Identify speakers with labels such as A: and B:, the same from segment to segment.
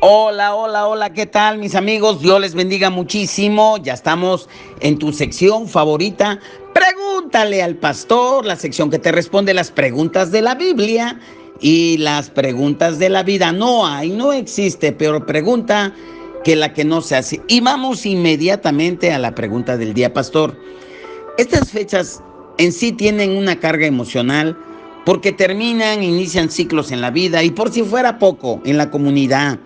A: Hola, hola, hola, ¿qué tal mis amigos? Dios les bendiga muchísimo. Ya estamos en tu sección favorita. Pregúntale al pastor, la sección que te responde las preguntas de la Biblia y las preguntas de la vida. No existe peor pregunta que la que no se hace. Y vamos inmediatamente a la pregunta del día, pastor. Estas fechas en sí tienen una carga emocional porque inician ciclos en la vida y por si fuera poco, en la comunidad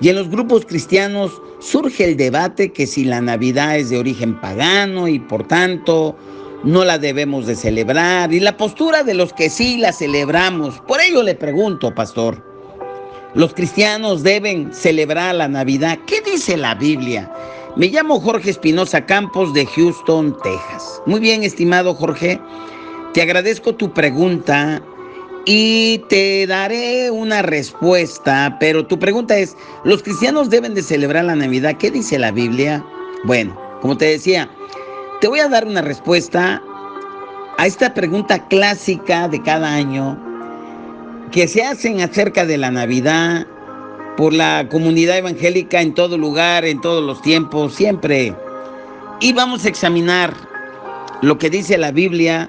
A: y en los grupos cristianos surge el debate que si la Navidad es de origen pagano y por tanto no la debemos de celebrar y la postura de los que sí la celebramos. Por ello le pregunto, pastor, ¿los cristianos deben celebrar la Navidad? ¿Qué dice la Biblia? Me llamo Jorge Espinosa Campos de Houston, Texas. Muy bien, estimado Jorge, te agradezco tu pregunta y te daré una respuesta, pero tu pregunta es, ¿los cristianos deben de celebrar la Navidad? ¿Qué dice la Biblia? Bueno, como te decía, te voy a dar una respuesta a esta pregunta clásica de cada año que se hacen acerca de la Navidad por la comunidad evangélica en todo lugar, en todos los tiempos, siempre. Y vamos a examinar lo que dice la Biblia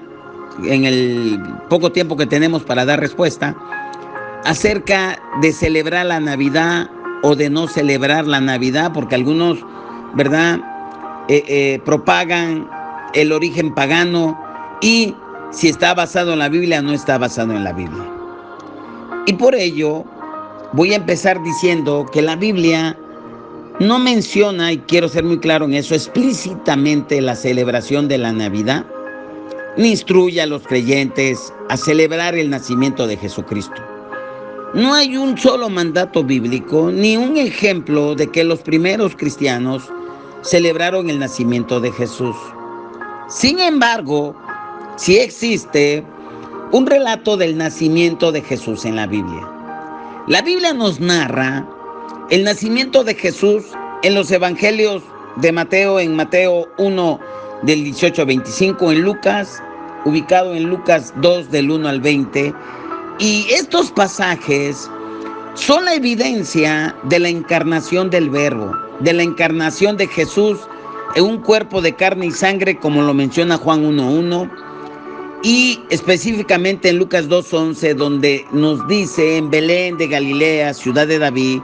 A: en el poco tiempo que tenemos para dar respuesta acerca de celebrar la Navidad o de no celebrar la Navidad, porque algunos, ¿verdad?, propagan el origen pagano y si está basado en la Biblia o no está basado en la Biblia. Y por ello voy a empezar diciendo que la Biblia no menciona, y quiero ser muy claro en eso, explícitamente la celebración de la Navidad, ni instruye a los creyentes a celebrar el nacimiento de Jesucristo. No hay un solo mandato bíblico ni un ejemplo de que los primeros cristianos celebraron el nacimiento de Jesús. Sin embargo, sí existe un relato del nacimiento de Jesús en la Biblia. La Biblia nos narra el nacimiento de Jesús en los evangelios de Mateo, en Mateo 1 del 18 al 25, en Lucas, ubicado en Lucas 2 del 1 al 20. Y estos pasajes son la evidencia de la encarnación del Verbo, de la encarnación de Jesús en un cuerpo de carne y sangre, como lo menciona Juan 1:1. Y específicamente en Lucas 2:11, donde nos dice en Belén de Galilea, ciudad de David,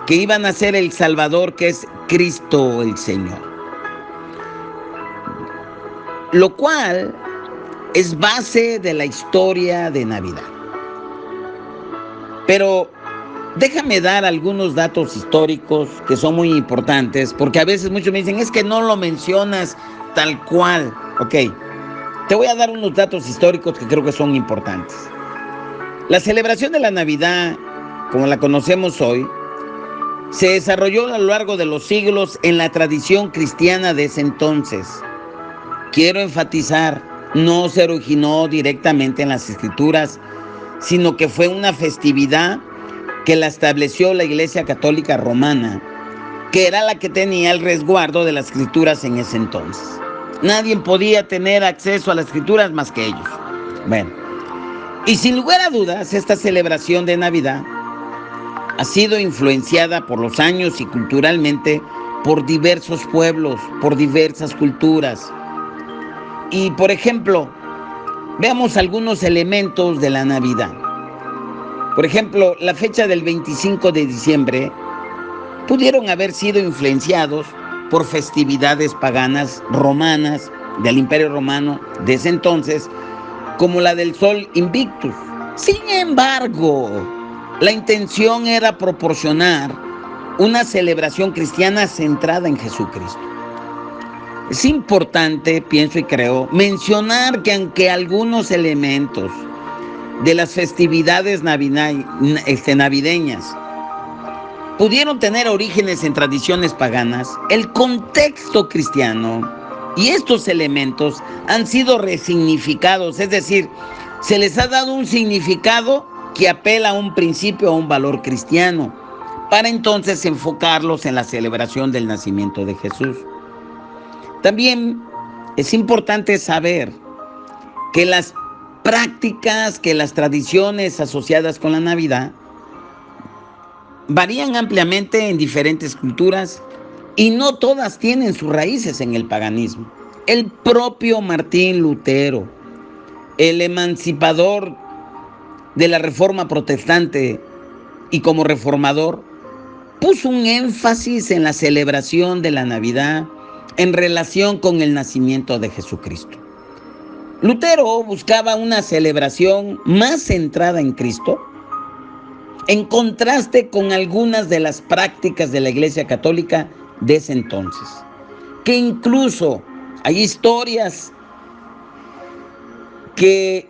A: que iba a nacer el Salvador, que es Cristo el Señor. Lo cual es base de la historia de Navidad. Pero déjame dar algunos datos históricos que son muy importantes, porque a veces muchos me dicen, es que no lo mencionas tal cual. Ok, te voy a dar unos datos históricos que creo que son importantes. La celebración de la Navidad, como la conocemos hoy, se desarrolló a lo largo de los siglos en la tradición cristiana de ese entonces. Quiero enfatizar, no se originó directamente en las Escrituras, sino que fue una festividad que la estableció la Iglesia Católica Romana, que era la que tenía el resguardo de las Escrituras en ese entonces. Nadie podía tener acceso a las Escrituras más que ellos. Bueno, y sin lugar a dudas, esta celebración de Navidad ha sido influenciada por los años y culturalmente por diversos pueblos, por diversas culturas. Y por ejemplo, veamos algunos elementos de la Navidad. Por ejemplo, la fecha del 25 de diciembre pudieron haber sido influenciados por festividades paganas romanas del Imperio Romano de ese entonces, como la del Sol Invictus. Sin embargo, la intención era proporcionar una celebración cristiana centrada en Jesucristo. Es importante, pienso y creo, mencionar que aunque algunos elementos de las festividades navideñas pudieron tener orígenes en tradiciones paganas, el contexto cristiano y estos elementos han sido resignificados, es decir, se les ha dado un significado que apela a un principio, a un valor cristiano, para entonces enfocarlos en la celebración del nacimiento de Jesús. También es importante saber que las prácticas, que las tradiciones asociadas con la Navidad varían ampliamente en diferentes culturas y no todas tienen sus raíces en el paganismo. El propio Martín Lutero, el emancipador de la Reforma protestante y como reformador, puso un énfasis en la celebración de la Navidad en relación con el nacimiento de Jesucristo. Lutero buscaba una celebración más centrada en Cristo, en contraste con algunas de las prácticas de la Iglesia Católica de ese entonces, que incluso hay historias que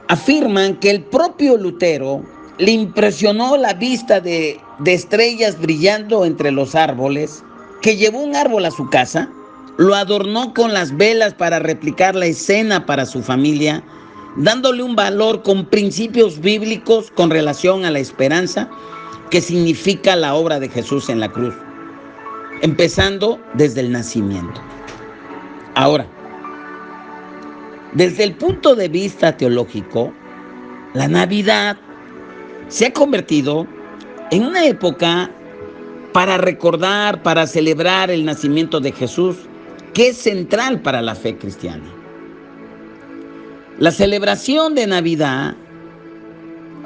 A: afirman que el propio Lutero le impresionó la vista de estrellas brillando entre los árboles, que llevó un árbol a su casa, lo adornó con las velas para replicar la escena para su familia, dándole un valor con principios bíblicos con relación a la esperanza que significa la obra de Jesús en la cruz, empezando desde el nacimiento. Ahora, desde el punto de vista teológico, la Navidad se ha convertido en una época para recordar, para celebrar el nacimiento de Jesús, que es central para la fe cristiana. La celebración de Navidad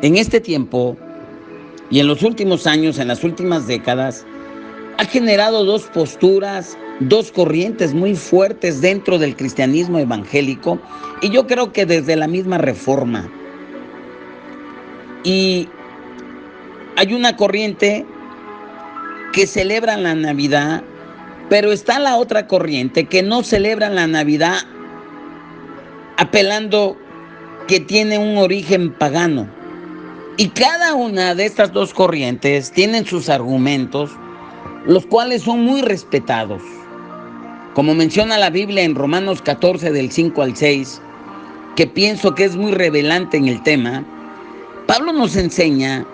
A: en este tiempo y en los últimos años, en las últimas décadas, ha generado dos posturas, dos corrientes muy fuertes dentro del cristianismo evangélico, y yo creo que desde la misma Reforma. Y hay una corriente que celebra la Navidad, pero está la otra corriente que no celebra la Navidad, apelando que tiene un origen pagano. Y cada una de estas dos corrientes tienen sus argumentos, los cuales son muy respetados. Como menciona la Biblia en Romanos 14, del 5 al 6, que pienso que es muy revelante en el tema, Pablo nos enseña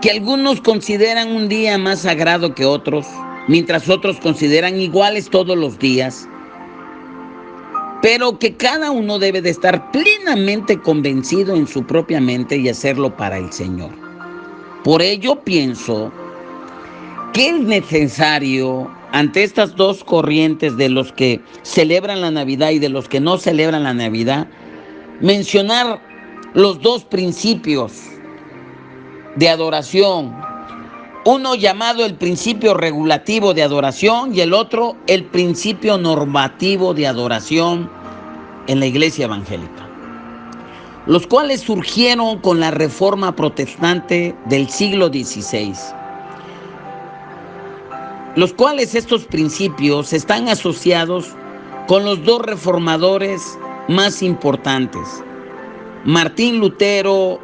A: que algunos consideran un día más sagrado que otros, mientras otros consideran iguales todos los días, pero que cada uno debe de estar plenamente convencido en su propia mente y hacerlo para el Señor. Por ello pienso que es necesario, ante estas dos corrientes de los que celebran la Navidad y de los que no celebran la Navidad, mencionar los dos principios de adoración, uno llamado el principio regulativo de adoración y el otro el principio normativo de adoración en la iglesia evangélica, los cuales surgieron con la Reforma protestante del siglo XVI, los cuales estos principios están asociados con los dos reformadores más importantes, Martín Lutero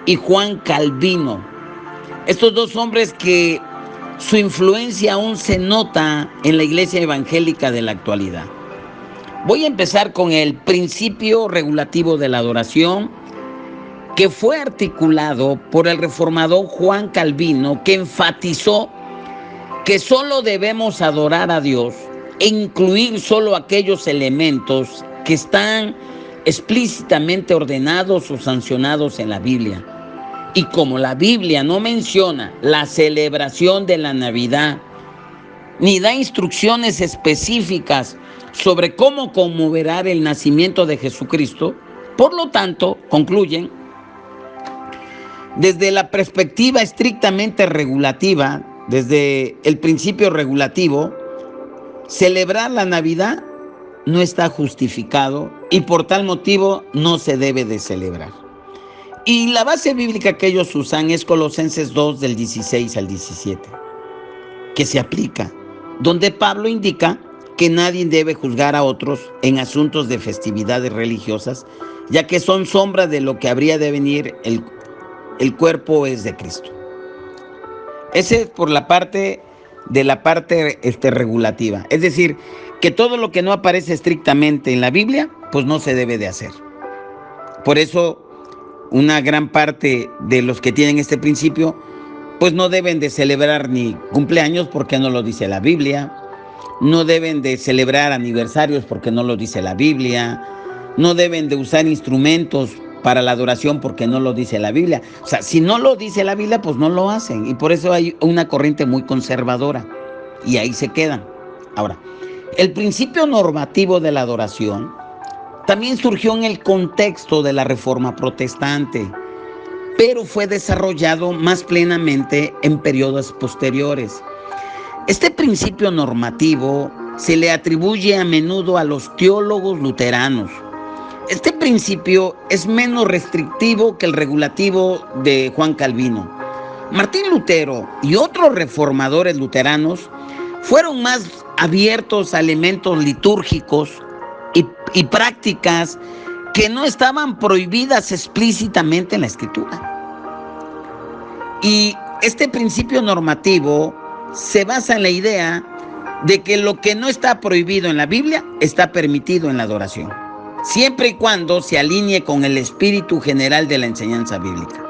A: y Juan Calvino. Estos dos hombres que su influencia aún se nota en la iglesia evangélica de la actualidad. Voy a empezar con el principio regulativo de la adoración, que fue articulado por el reformador Juan Calvino, que enfatizó que solo debemos adorar a Dios e incluir solo aquellos elementos que están explícitamente ordenados o sancionados en la Biblia. Y como la Biblia no menciona la celebración de la Navidad, ni da instrucciones específicas sobre cómo conmemorar el nacimiento de Jesucristo, por lo tanto, concluyen, desde la perspectiva estrictamente regulativa, desde el principio regulativo, celebrar la Navidad no está justificado y por tal motivo no se debe de celebrar. Y la base bíblica que ellos usan es Colosenses 2, del 16 al 17, que se aplica, donde Pablo indica que nadie debe juzgar a otros en asuntos de festividades religiosas, ya que son sombra de lo que habría de venir, el cuerpo es de Cristo. Ese es por la parte regulativa, es decir, que todo lo que no aparece estrictamente en la Biblia, pues no se debe de hacer. Por eso, una gran parte de los que tienen este principio, pues no deben de celebrar ni cumpleaños porque no lo dice la Biblia, no deben de celebrar aniversarios porque no lo dice la Biblia, no deben de usar instrumentos para la adoración porque no lo dice la Biblia. O sea, si no lo dice la Biblia, pues no lo hacen. Y por eso hay una corriente muy conservadora. Y ahí se quedan. Ahora, el principio normativo de la adoración también surgió en el contexto de la Reforma Protestante, pero fue desarrollado más plenamente en periodos posteriores. Este principio normativo se le atribuye a menudo a los teólogos luteranos. Este principio es menos restrictivo que el regulativo de Juan Calvino. Martín Lutero y otros reformadores luteranos fueron más abiertos a elementos litúrgicos y prácticas que no estaban prohibidas explícitamente en la Escritura. Y este principio normativo se basa en la idea de que lo que no está prohibido en la Biblia está permitido en la adoración, siempre y cuando se alinee con el espíritu general de la enseñanza bíblica.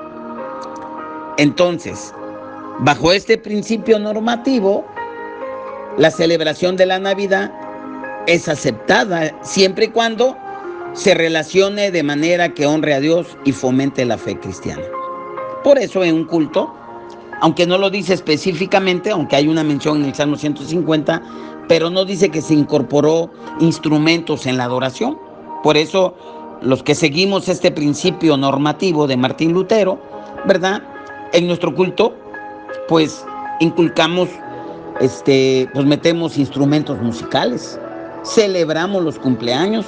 A: Entonces, bajo este principio normativo, la celebración de la Navidad es aceptada siempre y cuando se relacione de manera que honre a Dios y fomente la fe cristiana. Por eso en un culto, aunque no lo dice específicamente, aunque hay una mención en el Salmo 150, pero no dice que se incorporó instrumentos en la adoración. Por eso los que seguimos este principio normativo de Martín Lutero, ¿verdad? En nuestro culto, pues inculcamos, pues metemos instrumentos musicales, celebramos los cumpleaños,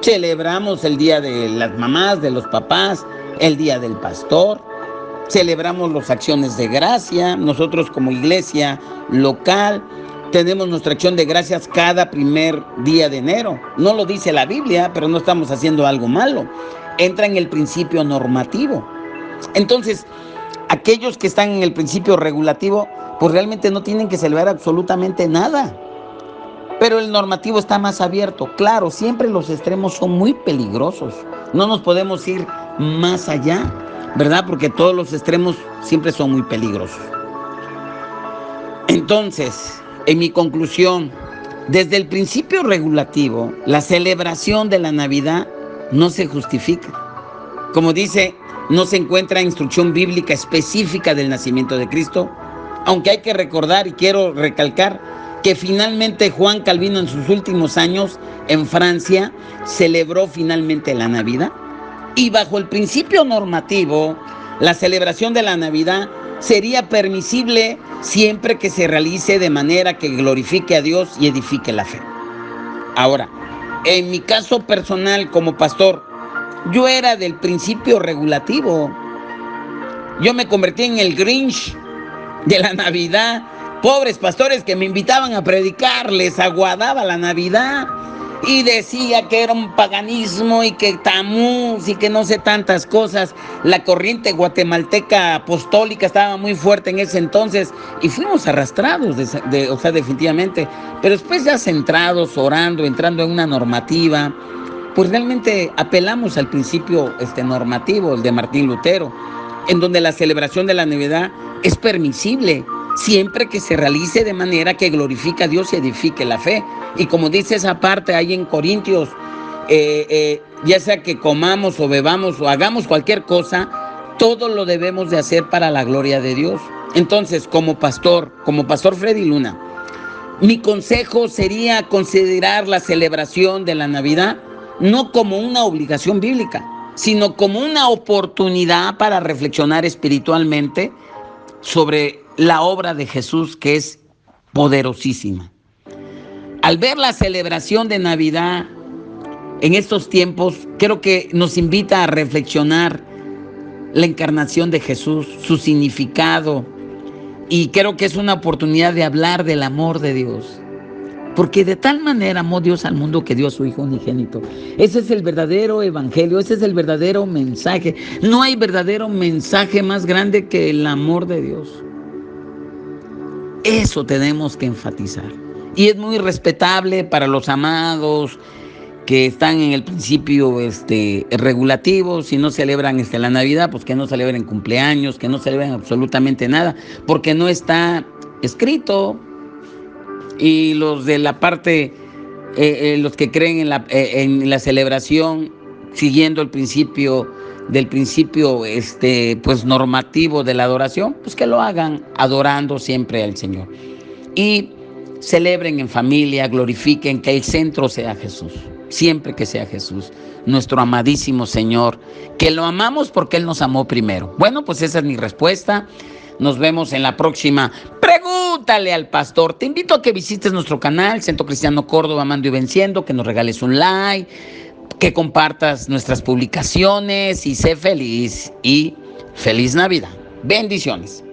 A: celebramos el día de las mamás, de los papás, el día del pastor, celebramos las acciones de gracia. Nosotros como iglesia local tenemos nuestra acción de gracias cada primer día de enero. No lo dice la Biblia, pero no estamos haciendo algo malo. Entra en el principio normativo. Entonces, aquellos que están en el principio regulativo, pues realmente no tienen que celebrar absolutamente nada. Pero el normativo está más abierto. Claro, siempre los extremos son muy peligrosos. No nos podemos ir más allá, ¿verdad? Porque todos los extremos siempre son muy peligrosos. Entonces, en mi conclusión, desde el principio regulativo, la celebración de la Navidad no se justifica. Como dice, no se encuentra instrucción bíblica específica del nacimiento de Cristo, aunque hay que recordar y quiero recalcar que finalmente Juan Calvino en sus últimos años en Francia celebró finalmente la Navidad. Y bajo el principio normativo, la celebración de la Navidad sería permisible siempre que se realice de manera que glorifique a Dios y edifique la fe. Ahora, en mi caso personal como pastor, yo era del principio regulativo. Yo me convertí en el Grinch de la Navidad. Pobres pastores que me invitaban a predicar, les aguadaba la Navidad y decía que era un paganismo y que tamuz y que no sé tantas cosas. La corriente guatemalteca apostólica estaba muy fuerte en ese entonces y fuimos arrastrados, definitivamente. Pero después ya centrados, orando, entrando en una normativa, pues realmente apelamos al principio normativo, el de Martín Lutero, en donde la celebración de la Navidad es permisible siempre que se realice de manera que glorifique a Dios y edifique la fe. Y como dice esa parte ahí en Corintios, ya sea que comamos o bebamos o hagamos cualquier cosa, todo lo debemos de hacer para la gloria de Dios. Entonces, como pastor Freddy Luna, mi consejo sería considerar la celebración de la Navidad no como una obligación bíblica, sino como una oportunidad para reflexionar espiritualmente sobre la obra de Jesús, que es poderosísima. Al ver la celebración de Navidad en estos tiempos, creo que nos invita a reflexionar la encarnación de Jesús, su significado, y creo que es una oportunidad de hablar del amor de Dios. Porque de tal manera amó Dios al mundo que dio a su Hijo unigénito. Ese es el verdadero evangelio, ese es el verdadero mensaje. No hay verdadero mensaje más grande que el amor de Dios. Eso tenemos que enfatizar. Y es muy respetable para los amados que están en el principio regulativo. Si no celebran la Navidad, pues que no celebren cumpleaños, que no celebren absolutamente nada, porque no está escrito. Y los de la parte, los que creen en la celebración, siguiendo el principio del principio pues normativo de la adoración, pues que lo hagan adorando siempre al Señor. Y celebren en familia, glorifiquen, que el centro sea Jesús, siempre que sea Jesús, nuestro amadísimo Señor, que lo amamos porque Él nos amó primero. Bueno, pues esa es mi respuesta. Nos vemos en la próxima. Pregúntale al pastor. Te invito a que visites nuestro canal, Centro Cristiano Córdoba, Amando y Venciendo, que nos regales un like, que compartas nuestras publicaciones y sé feliz y feliz Navidad. Bendiciones.